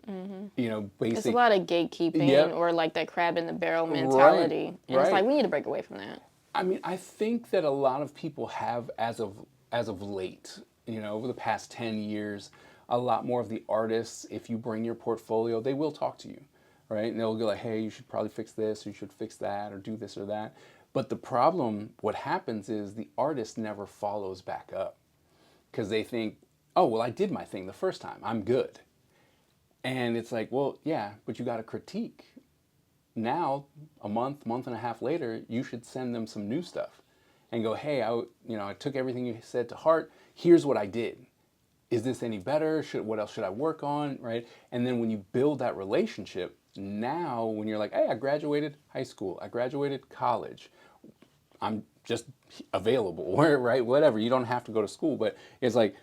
You know, basically. It's a lot of gatekeeping or like that crab in the barrel mentality. And it's like, we need to break away from that. I mean, I think that a lot of people have, as of late, you know, over the past 10 years, a lot more of the artists, if you bring your portfolio, they will talk to you, right? And they'll go like, hey, you should probably fix this, or you should fix that, or do this or that. But the problem, what happens is the artist never follows back up because they think, oh, well, I did my thing the first time. I'm good. And it's like, well, yeah, but you got to critique. Now, a month and a half later, you should send them some new stuff and go, hey, I took everything you said to heart. Here's what I did. Is this any better? What else should I work on, right? And then when you build that relationship, now when you're like, hey, I graduated high school, I graduated college, I'm just available, right? Whatever. You don't have to go to school, but it's like,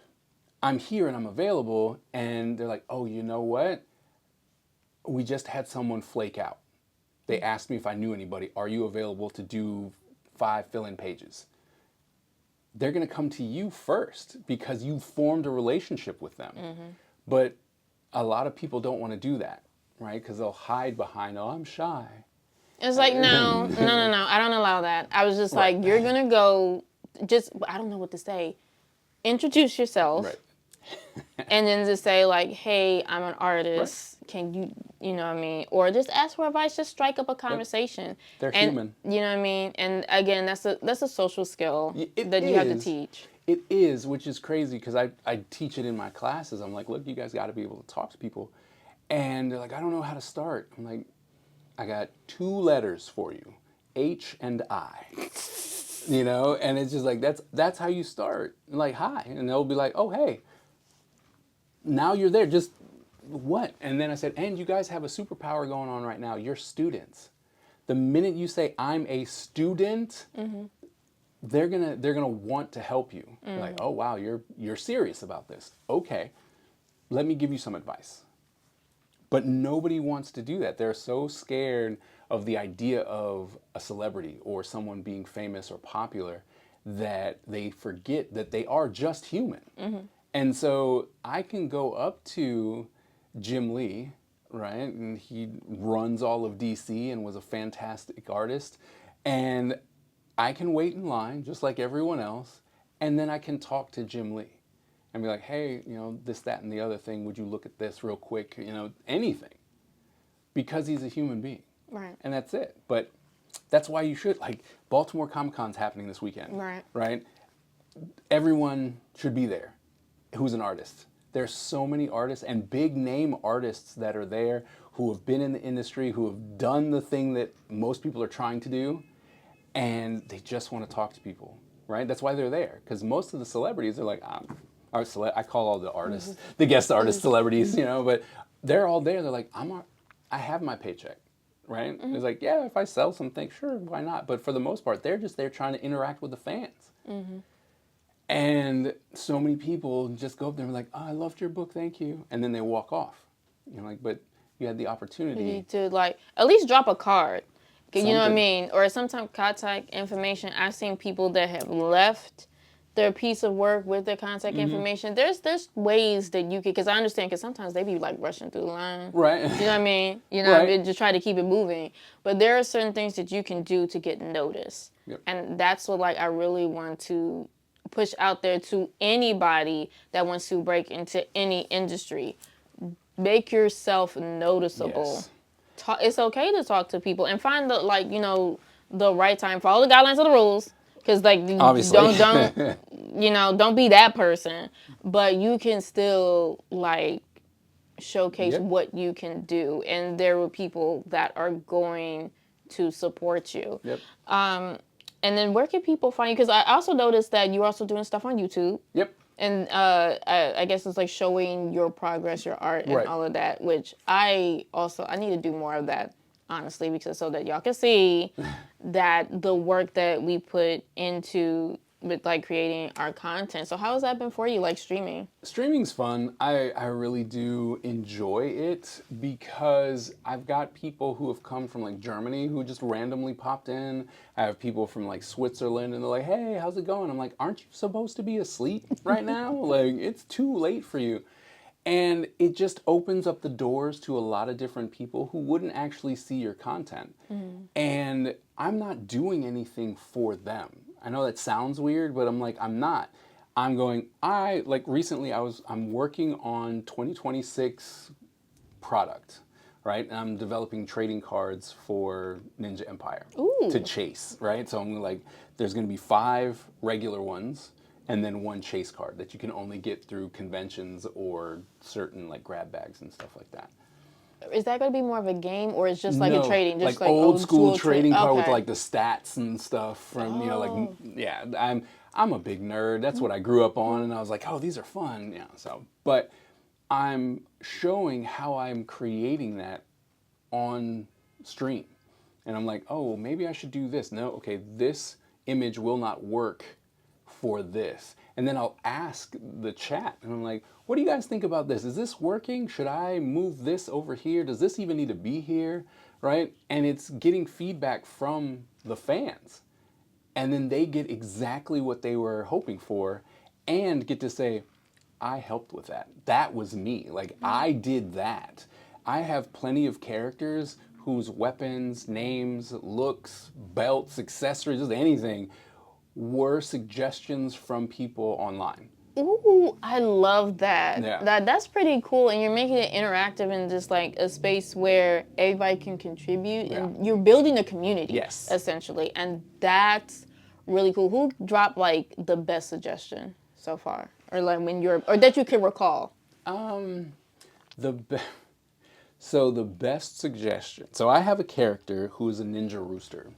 I'm here and I'm available. And they're like, oh, you know what? We just had someone flake out. They asked me if I knew anybody. Are you available to do 5 fill-in pages? They're going to come to you first because you formed a relationship with them. But a lot of people don't want to do that, right? Because they'll hide behind, oh, I'm shy. It's like, no. I don't allow that. I was just like, you're going to go, I don't know what to say. Introduce yourself. Right. And then just say like, hey, I'm an artist. Right. Can you know what I mean? Or just ask for advice. Just strike up a conversation. They're human. You know what I mean? And again, that's a social skill that you have to teach. It is, which is crazy because I teach it in my classes. I'm like, look, you guys got to be able to talk to people. And they're like, I don't know how to start. I'm like, I got 2 letters for you, H and I. You know, and it's just like, that's how you start. Like, hi. And they'll be like, oh, hey. Now you're there, just what? And then I said, and you guys have a superpower going on right now. You're students. The minute you say, I'm a student, they're gonna want to help you. Like, oh wow, you're serious about this. Okay, let me give you some advice. But nobody wants to do that. They're so scared of the idea of a celebrity or someone being famous or popular that they forget that they are just human. And so I can go up to Jim Lee, right? And he runs all of DC and was a fantastic artist. And I can wait in line just like everyone else. And then I can talk to Jim Lee and be like, hey, you know, this, that, and the other thing. Would you look at this real quick? You know, anything. Because he's a human being. Right. And that's it. But that's why you should, like, Baltimore Comic-Con's happening this weekend. Right? Everyone should be there who's an artist. There's so many artists and big name artists that are there who have been in the industry, who have done the thing that most people are trying to do, and they just want to talk to people, right? That's why they're there, because most of the celebrities are like, I call all the artists, the guest artist celebrities, you know, but they're all there. They're like, I have my paycheck, right? It's like, yeah, if I sell something, sure, why not? But for the most part, they're just there trying to interact with the fans. And so many people just go up there and be like, oh, I loved your book, thank you. And then they walk off. You're like, but you had the opportunity. You need to, like, at least drop a card. You know what I mean? Or sometimes contact information. I've seen people that have left their piece of work with their contact information. There's ways that you could, because I understand, because sometimes they be like rushing through the line. Right. You know what I mean? You know, just try to keep it moving. But there are certain things that you can do to get noticed. And that's what, like, I really want to push out there to anybody that wants to break into any industry. Make yourself noticeable. It's okay to talk to people and find the, like, you know, the right time. Follow the guidelines of the rules. Because like, Obviously. don't be that person, but you can still like showcase what you can do, and there were people that are going to support you. Yep. And then where can people find you? Because I also noticed that you're also doing stuff on YouTube. Yep. And I guess it's like showing your progress, your art, and all of that, which I need to do more of that, honestly, because so that y'all can see that the work that we put into with like creating our content. So how has that been for you, like streaming? Streaming's fun. I really do enjoy it because I've got people who have come from like Germany who just randomly popped in. I have people from like Switzerland and they're like, hey, how's it going? I'm like, aren't you supposed to be asleep right now? Like, it's too late for you. And it just opens up the doors to a lot of different people who wouldn't actually see your content. And I'm not doing anything for them. I know that sounds weird, but I'm like, I'm not. Recently I'm working on 2026 product, right? And I'm developing trading cards for Ninja Empire to chase, right? So I'm like, there's going to be 5 regular ones and then 1 chase card that you can only get through conventions or certain like grab bags and stuff like that. Is that going to be more of a game, or is just like a trading, just like old school trading card with like the stats and stuff from I'm a big nerd. That's what I grew up on, and I was like, oh, these are fun, but I'm showing how I'm creating that on stream, and I'm like, oh, well, maybe I should do this. No, okay, this image will not work for this. And then I'll ask the chat, and I'm like, what do you guys think about this? Is this working? Should I move this over here? Does this even need to be here? Right? And it's getting feedback from the fans. And then they get exactly what they were hoping for and get to say, I helped with that. That was me. Like, I did that. I have plenty of characters whose weapons, names, looks, belts, accessories, just anything were suggestions from people online. Ooh, I love that. Yeah. That's pretty cool, and you're making it interactive in just like a space where everybody can contribute, and you're building a community, essentially, and that's really cool. Who dropped like the best suggestion so far, or like or that you can recall? So the best suggestion. So I have a character who is a ninja rooster.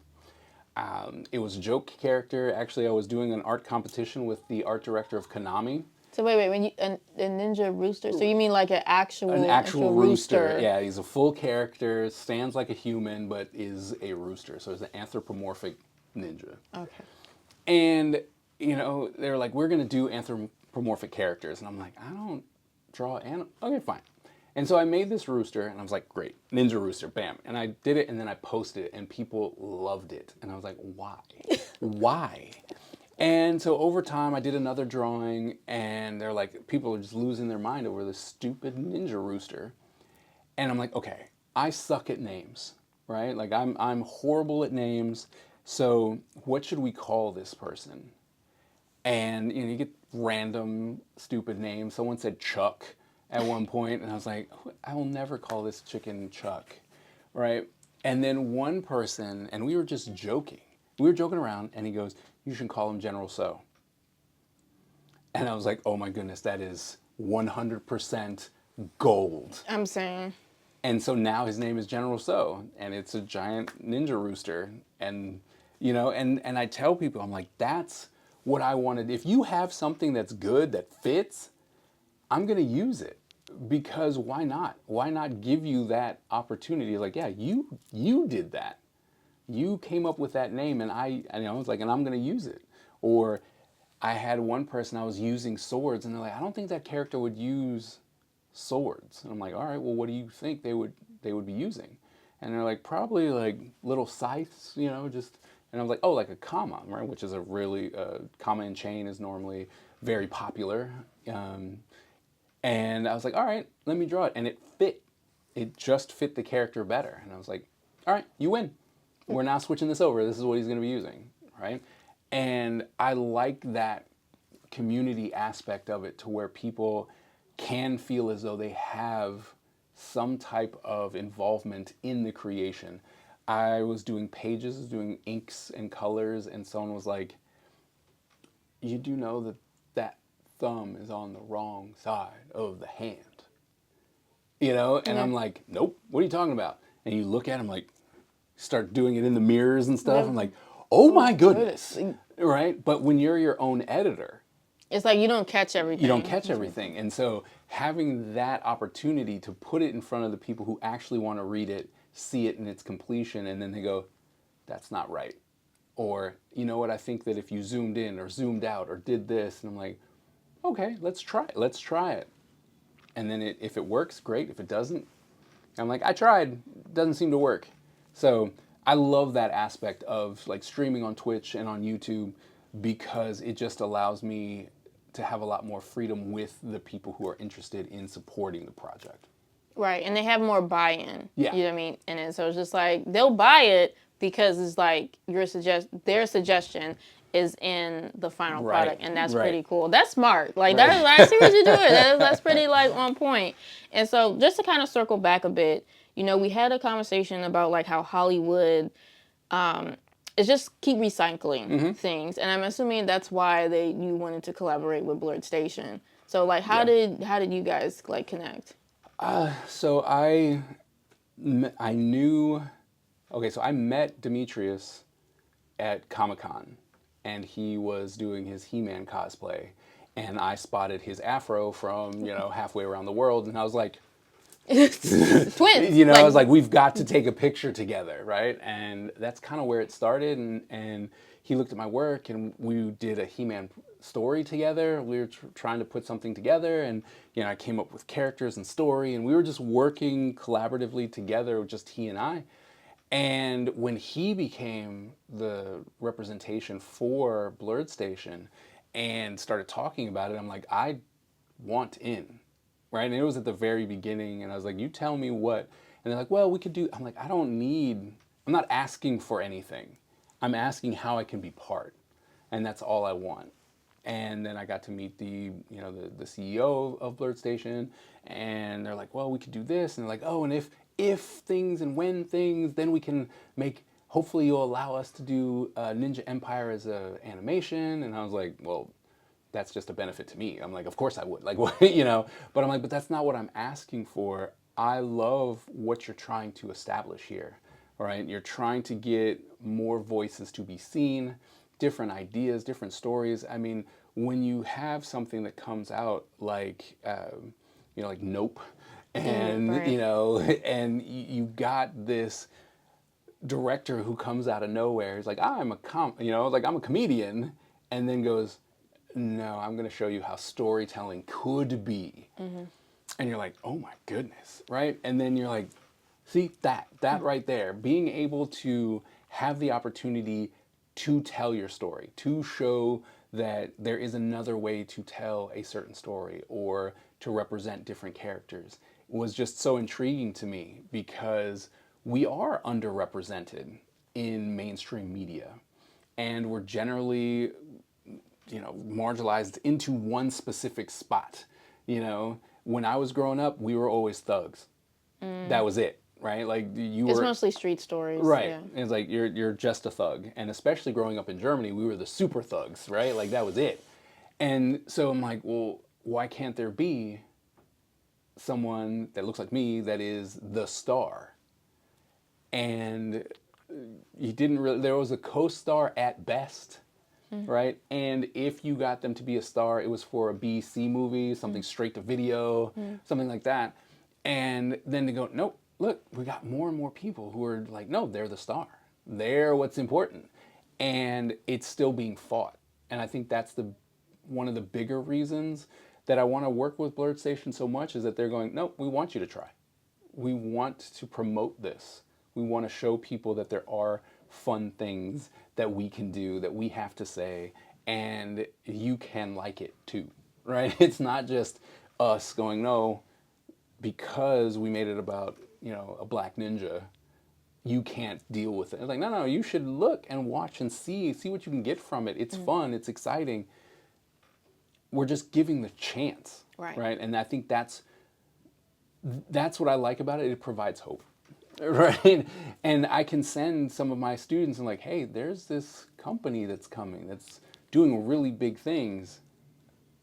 It was a joke character. Actually, I was doing an art competition with the art director of Konami. So wait, when you a ninja rooster? So you mean like an actual rooster? Yeah, he's a full character, stands like a human, but is a rooster. So he's an anthropomorphic ninja. Okay. And they were like, we're gonna do anthropomorphic characters, and I'm like, I don't draw okay, fine. And so I made this rooster, and I was like, great, ninja rooster, bam. And I did it, and then I posted it, and people loved it. And I was like, why? Why? And so over time, I did another drawing, and they're like, people are just losing their mind over this stupid ninja rooster. And I'm like, okay, I suck at names, right? Like, I'm horrible at names, so what should we call this person? And, you get random, stupid names. Someone said Chuck at one point, and I was like, I will never call this chicken Chuck, right? And then one person, and we were just joking. We were joking around, and he goes, you should call him General So. And I was like, oh my goodness, that is 100% gold. I'm saying. And so now his name is General So, and it's a giant ninja rooster. And, and I tell people, I'm like, that's what I wanted. If you have something that's good, that fits, I'm going to use it, because why not? Why not give you that opportunity? Like, yeah, you did that. You came up with that name, and I was like, and I'm going to use it. Or I had one person, I was using swords, and they're like, I don't think that character would use swords. And I'm like, all right, well, what do you think they would be using? And they're like, probably like little scythes, just. And I was like, oh, like a kama, right? Which is a really kama and chain is normally very popular. And I was like, all right, let me draw it. And it fit. It just fit the character better. And I was like, all right, you win. We're now switching this over. This is what he's going to be using, right? And I like that community aspect of it, to where people can feel as though they have some type of involvement in the creation. I was doing pages, doing inks and colors, and someone was like, you do know that that thumb is on the wrong side of the hand. You know? And Yeah. I'm like, nope, what are you talking about? And you look at him like, start doing it in the mirrors and stuff. Yeah. I'm like, oh my Goodness. goodness. Right? But when you're your own editor, It's like you don't catch everything. you don't catch everything. And so having that opportunity to put it in front of the people who actually want to read it, see it in its completion, and then they go, that's not right. Or, you know what, I think that if you zoomed in or zoomed out or did this, and I'm like, okay, let's try it. Let's try it. And then if it works, great. If it doesn't, I'm like, I tried. Doesn't seem to work. So I love that aspect of like streaming on Twitch and on YouTube because it just allows me to have a lot more freedom with the people who are interested in supporting the project. Right, and they have more buy-in. Yeah. You know what I mean? And then, so it's just like they'll buy it because it's like their suggestion is in the final product, and that's pretty cool. That's smart. Like that is, I see what you're doing. That's pretty like on point. And so just to kind of circle back a bit, you know, we had a conversation about like how Hollywood is just keep recycling things, and I'm assuming that's why you wanted to collaborate with Blurred Station. So like, how did you guys like connect? So I knew, okay, so I met Demetrius at Comic-Con, and he was doing his He-Man cosplay, and I spotted his afro from, you know, halfway around the world, and I was like, Twins. you know, I was like, we've got to take a picture together, right? And that's kind of where it started, and he looked at my work, and we did a He-Man story together. We were trying to put something together, and you know, I came up with characters and story, and we were just working collaboratively together, just he and I. And when he became the representation for Blurred Station and started talking about it, I'm like, I want in, right? And it was at the very beginning, and I was like, you tell me what. And they're like, well, we could do, I'm like, I'm not asking for anything. I'm asking how I can be part. And that's all I want. And then I got to meet the CEO of Blurred Station, and they're like, well, we could do this. And they're like, oh, and if things and when things, then we can make, hopefully you'll allow us to do Ninja Empire as a animation. And I was like, well, that's just a benefit to me. I'm like, of course I would. Like, you know, but I'm like, but that's not what I'm asking for. I love what you're trying to establish here, right? You're trying to get more voices to be seen, different ideas, different stories. I mean, when you have something that comes out like, you know, like Nope, and, you know, and you got this director who comes out of nowhere. He's like, I'm a comedian, and then goes, no, I'm going to show you how storytelling could be. And you're like, oh my goodness, right? And then you're like, see, that right there, being able to have the opportunity to tell your story, to show that there is another way to tell a certain story or to represent different characters was just so intriguing to me because we are underrepresented in mainstream media, and we're generally, you know, marginalized into one specific spot. You know, when I was growing up, we were always thugs. That was it, right? Like It's mostly street stories. right. Yeah. It's like you're just a thug, and especially growing up in Germany, we were the super thugs, right? Like that was it. And so I'm like, well, why can't there be someone that looks like me that is the star? And he didn't really. There was a co-star at best. Right? And if you got them to be a star, it was for a B/C movie, something straight to video, something like that. And then to go, nope, look, we got more and more people who are like, no, they're the star. They're what's important. And it's still being fought. And I think that's one of the bigger reasons that I want to work with Blurred Station so much is that they're going, nope, we want you to try. We want to promote this. We want to show people that there are fun things that we can do, that we have to say, and you can like it too, right? It's not just us going, no, because we made it about, you know, a black ninja, you can't deal with it. It's like, no, you should look and watch and see what you can get from it. It's fun, it's exciting. We're just giving the chance, right? And I think that's what I like about it. It provides hope. Right, and I can send some of my students and like, hey, there's this company that's coming that's doing really big things.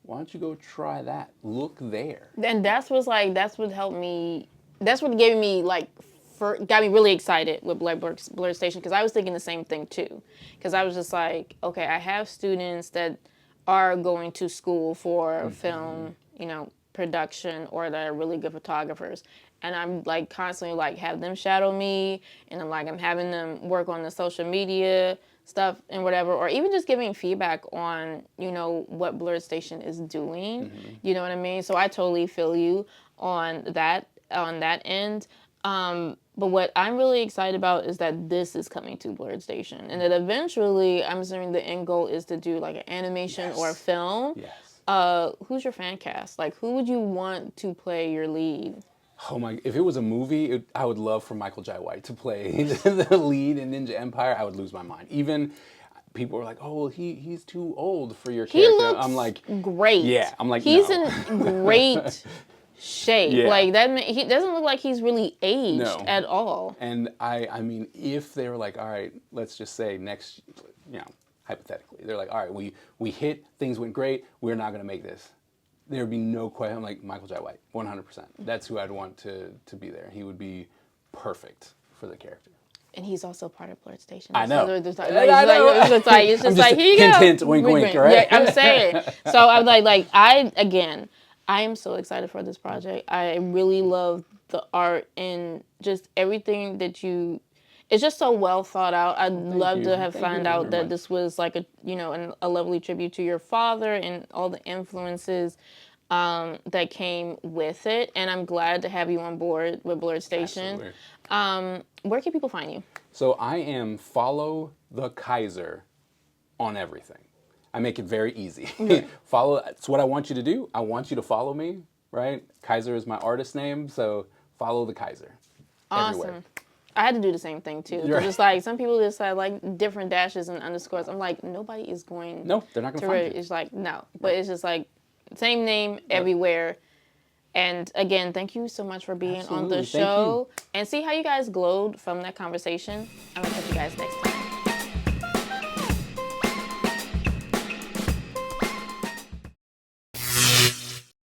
Why don't you go try that? Look there. And that's what helped me. That's what gave me got me really excited with Blurred Station, because I was thinking the same thing too. Because I was just like, okay, I have students that are going to school for film, production, or that are really good photographers, and I'm like constantly like have them shadow me, and I'm having them work on the social media stuff and whatever, or even just giving feedback on what Blurred Station is doing. You know what I mean? So I totally feel you on that end. But what I'm really excited about is that this is coming to Blurred Station, and that eventually, I'm assuming the end goal is to do like an animation or a film. Yes. Who's your fan cast? Like, who would you want to play your lead? Oh my! If it was a movie, I would love for Michael Jai White to play the lead in Ninja Empire. I would lose my mind. Even people are like, "Oh, well, he's too old for your character." He looks I'm like, great. Yeah, I'm like, he's no. in great shape. Yeah. Like that. He doesn't look like he's really aged No. at all. And I mean, if they were like, all right, let's just say next, hypothetically, they're like, all right, we hit, things went great, we're not going to make this. There'd be no question. I'm like, Michael Jai White, 100%. That's who I'd want to be there. He would be perfect for the character. And he's also part of Blurred Station. I know. It's just like, here you go. Hint, wink, wink, right? Yeah, I'm saying. So I'm I am so excited for this project. I really love the art and just everything that it's just so well thought out. I'd love to have found out that this was like a lovely tribute to your father and all the influences that came with it. And I'm glad to have you on board with Blurred Station. Where can people find you? So I am Follow the Kaiser on everything. I make it very easy. Follow. It's what I want you to do. I want you to follow me, right? Kaiser is my artist name, so follow the Kaiser. Awesome. Everywhere. I had to do the same thing too. Right. It's like some people just have like different dashes and underscores. I'm like, nobody is going. No, they're not going to find you. It's like no, but it's just like same name everywhere. And again, thank you so much for being on the show. And see how you guys glowed from that conversation. I'm gonna catch you guys next time.